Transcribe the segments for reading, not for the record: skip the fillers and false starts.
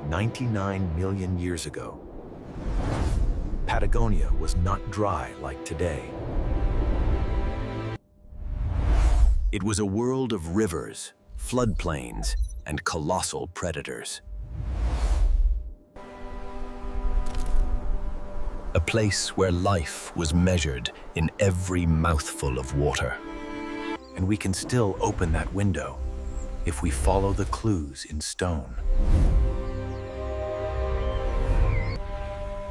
99 million years ago, Patagonia was not dry like today. It was a world of rivers, floodplains, and colossal predators. A place where life was measured in every mouthful of water. And we can still open that window if we follow the clues in stone.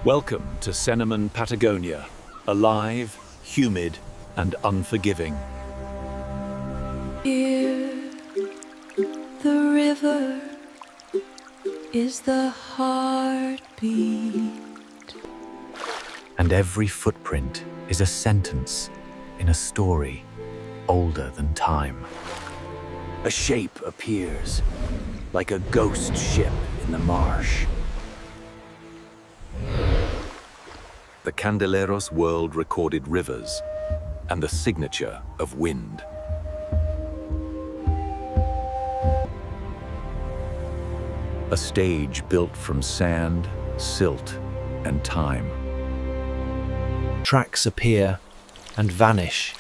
Welcome to Cinnamon, Patagonia, alive, humid, and unforgiving. Here, the river is the heartbeat. And every footprint is a sentence in a story older than time. A shape appears, like a ghost ship in the marsh. The Candeleros world recorded rivers and the signature of wind. A stage built from sand, silt, and time. Tracks appear and vanish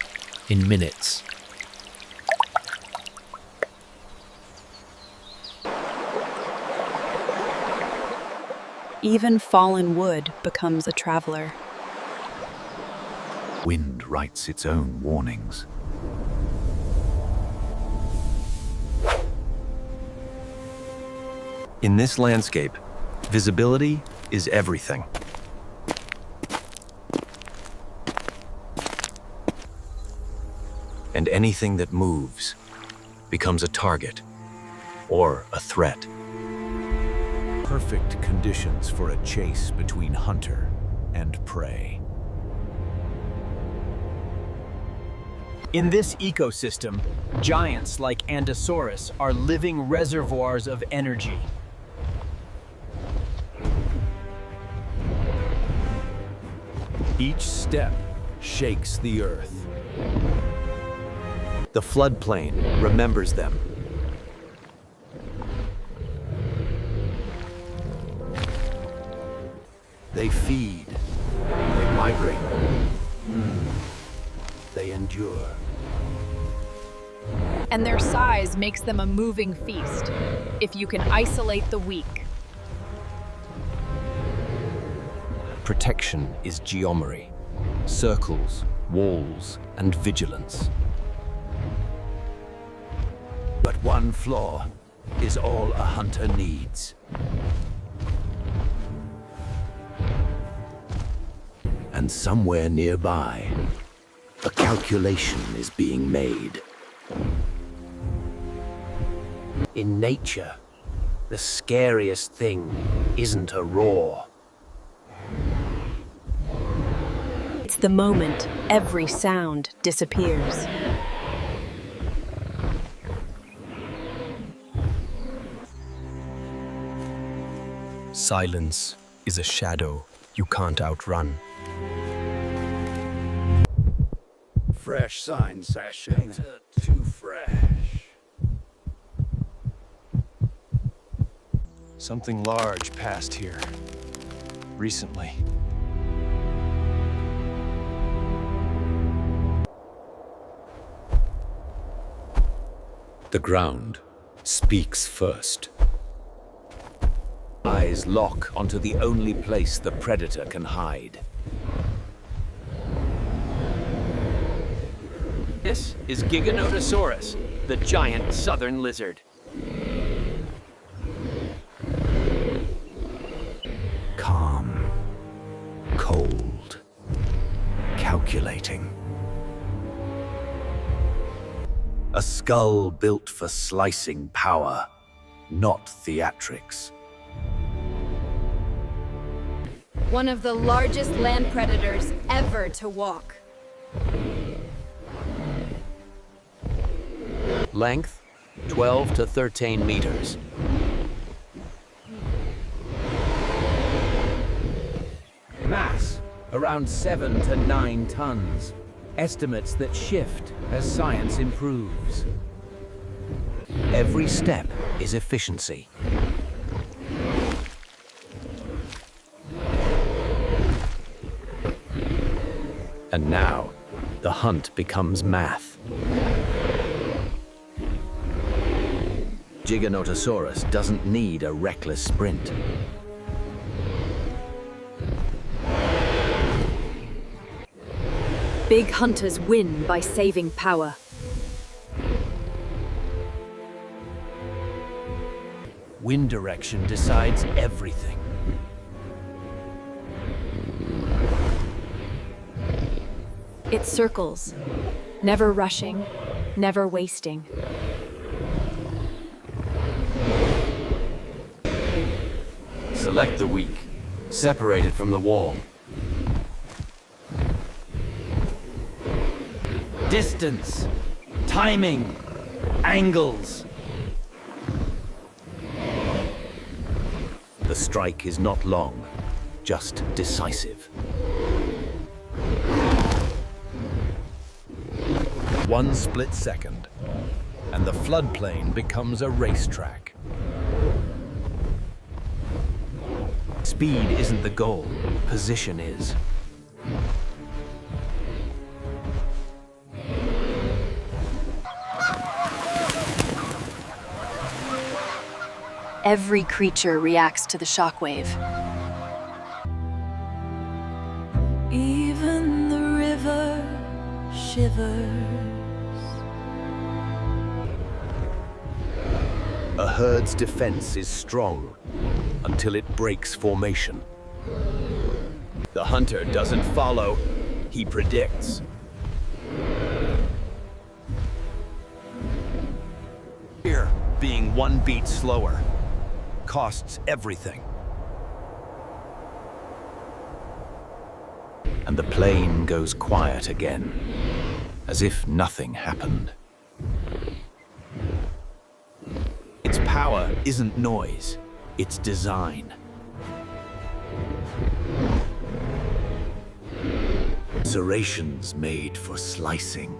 in minutes. Even fallen wood becomes a traveler. Wind writes its own warnings. In this landscape, visibility is everything. And anything that moves becomes a target or a threat. Perfect conditions for a chase between hunter and prey. In this ecosystem, giants like Dinosaurs are living reservoirs of energy. Each step shakes the earth. The floodplain remembers them. They feed, they migrate, they endure. And their size makes them a moving feast, if you can isolate the weak. Protection is geometry, circles, walls, and vigilance. But one flaw is all a hunter needs. And somewhere nearby, a calculation is being made. In nature, the scariest thing isn't a roar. It's the moment every sound disappears. Silence is a shadow you can't outrun. Fresh sign session. Too fresh. Something large passed here recently. The ground speaks first. Eyes lock onto the only place the predator can hide. This is Giganotosaurus, the giant southern lizard. Calm, cold, calculating. A skull built for slicing power, not theatrics. One of the largest land predators ever to walk. Length, 12 to 13 meters. Mass, around 7 to 9 tons. Estimates that shift as science improves. Every step is efficiency. And now, the hunt becomes math. Giganotosaurus doesn't need a reckless sprint. Big hunters win by saving power. Wind direction decides everything. It circles, never rushing, never wasting. Select the weak, separated from the wall. Distance, timing, angles. The strike is not long, just decisive. One split second, and the floodplain becomes a racetrack. Speed isn't the goal, position is. Every creature reacts to the shockwave. Even the river shivers. A herd's defense is strong until it breaks formation. The hunter doesn't follow, he predicts. Here, being one beat slower costs everything. And the plain goes quiet again, as if nothing happened. Its power isn't noise, it's design. Serrations made for slicing.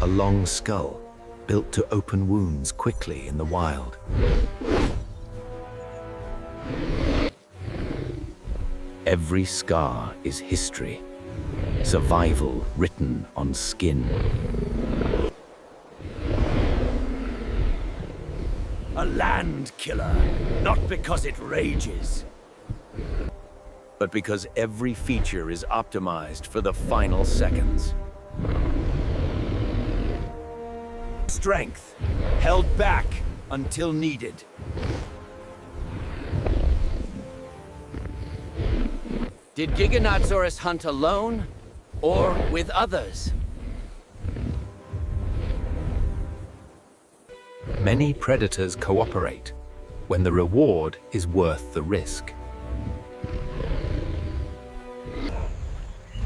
A long skull, built to open wounds quickly in the wild. Every scar is history, survival written on skin. A land killer, not because it rages, But because every feature is optimized for the final seconds. strength, held back until needed. Did Giganotosaurus hunt alone or with others? Many predators cooperate when the reward is worth the risk.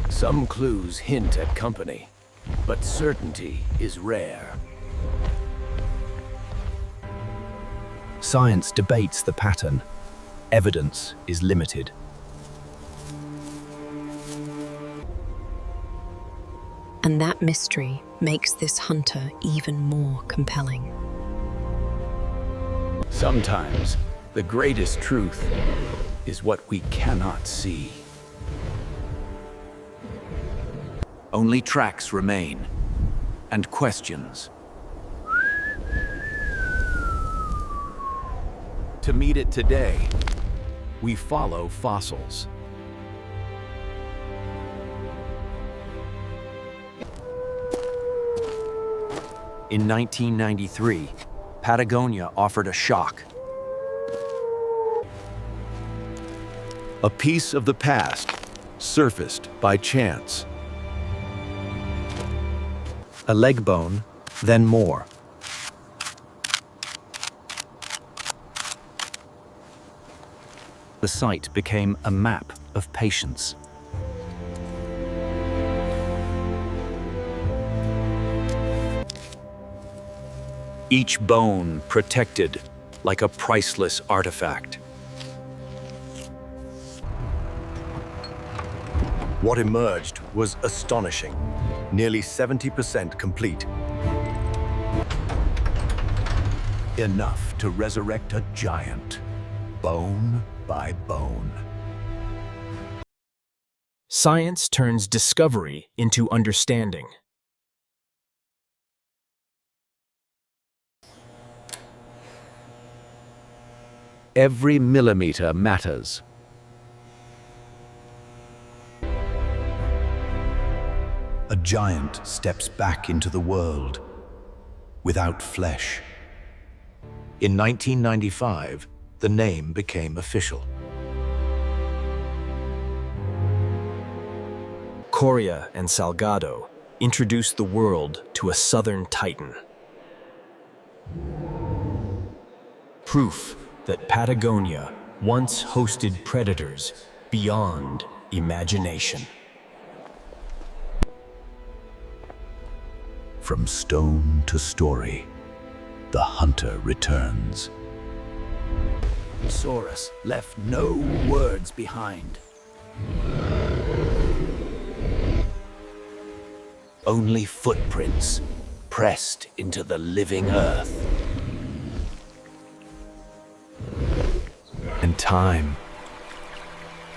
Some clues hint at company, but certainty is rare. Science debates the pattern. Evidence is limited. And that mystery makes this hunter even more compelling. Sometimes, the greatest truth is what we cannot see. Only tracks remain, and questions. To meet it today, we follow fossils. In 1993, Patagonia offered a shock. A piece of the past surfaced by chance. A leg bone, then more. The site became a map of patience. Each bone protected like a priceless artifact. What emerged was astonishing, nearly 70% complete. Enough to resurrect a giant. bone by bone. Science turns discovery into understanding. Every millimeter matters. A giant steps back into the world without flesh. In 1995, the name became official. Coria and Salgado introduced the world to a southern titan. Proof that Patagonia once hosted predators beyond imagination. From stone to story, the hunter returns. Saurus left no words behind. Only footprints pressed into the living earth. And time,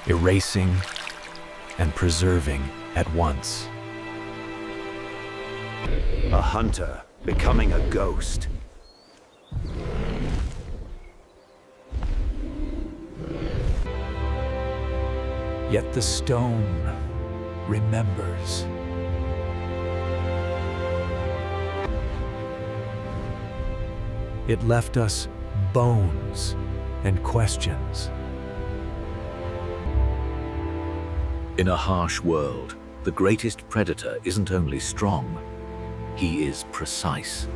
erasing and preserving at once. A hunter becoming a ghost. Yet the stone remembers. It left us bones and questions. In a harsh world, the greatest predator isn't only strong, he is precise.